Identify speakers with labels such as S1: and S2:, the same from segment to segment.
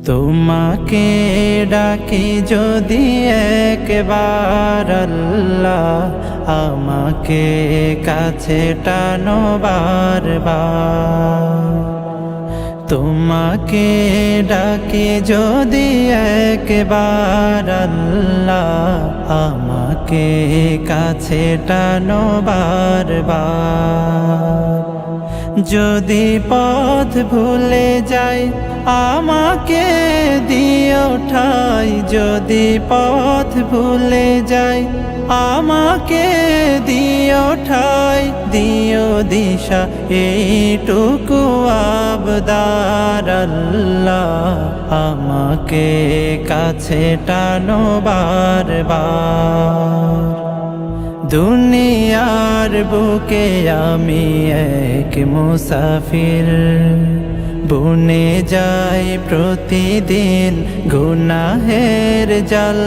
S1: তোমাকে ডাকি যদি একবার আল্লাহ, আমাকে কাছে টানো বারবার। তোমাকে ডাকি যদি একবার আল্লাহ, আমাকে কাছে টানো বারবার। যদি পথ ভুলে যাই আমাকে দিও ঠাই, যদি পথ ভুলে যাই আমাকে দিও ঠাই, দিও দিশা এইটুকু আবদার আল্লাহ, আমাকে কাছে টানো বারবার। দুনিয়ার বুকে আমি এক মুসাফির, বুনে যাই প্রতিদিন গুনাহের জাল।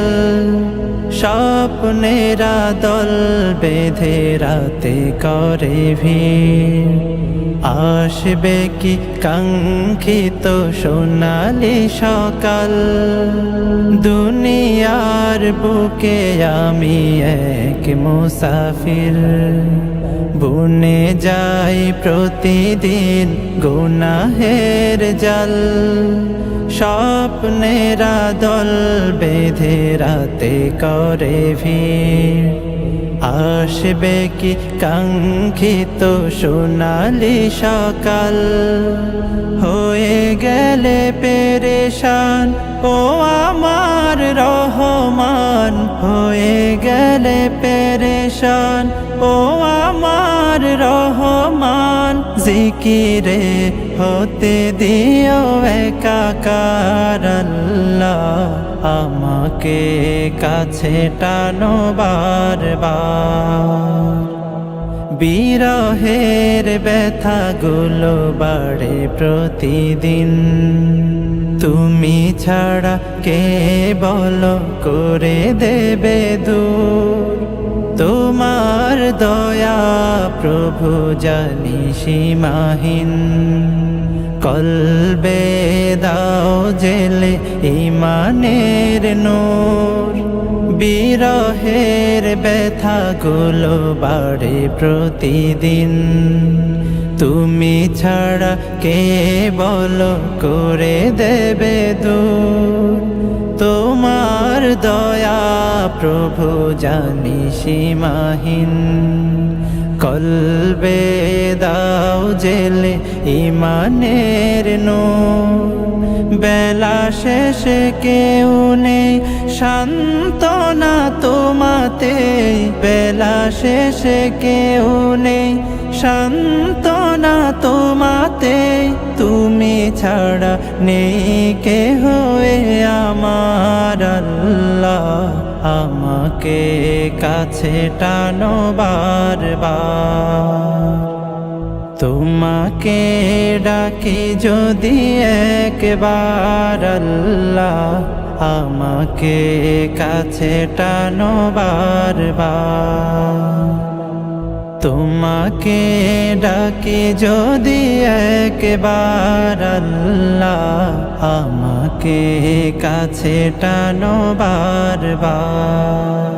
S1: স্বপ্নেরা দল বেঁধে রাতে করে ভিড়, আসবে কি কাঙ্ক্ষিত সোনালি সকাল। দুনিয়ার বুকে আমি এক মুসাফির, বুনে যাই প্রতিদিন গুনাহের জাল। স্বপ্নেরা দল বেঁধে রাতে করে ভিড়, আসবে কি কাঙ্ক্ষিত সোনালি সকাল। হয়ে গেলে পেরেশান ও আমার রহমান, হয়ে গেলে পেরেশান ও আমার রহমান। জিকিরে হতে দিও একাকার আল্লাহ, আমাকে কাছে টানো বারবার। বিরহের ব্যথাগুলো বাড়ে প্রতিদিন, তুমি ছাড়া কে বলো করে দেবে দূর। তোমার দয়া প্রভু জানি সীমাহীন, কলবে দাও জেলে ঈমানের নূর। বিরহের ব্যথাগুলো বাড়ে প্রতিদিন, তুমি ছাড়া কে বলো করে দেবে দূর। তোমার দয়া প্রভু জানি সীমাহীন, কলবে দাও জেলে ঈমানের নূর। বেলা শেষে কেউ নেই সান্ত্বনা তোমাতে, বেলা শেষে কেউ নেই সান্ত্বনা তোমাতে। তুমি ছাড়া নেই কেহ আমার আল্লাহ, আমাকে কাছে টানো বারবার। তোমাকে ডাকি যদি একবার আল্লাহ, আমাকে কাছে টানো বারবার। তোমাকে ডাকি যদি একবার আল্লাহ, আমাকে কাছে টানো বারবার।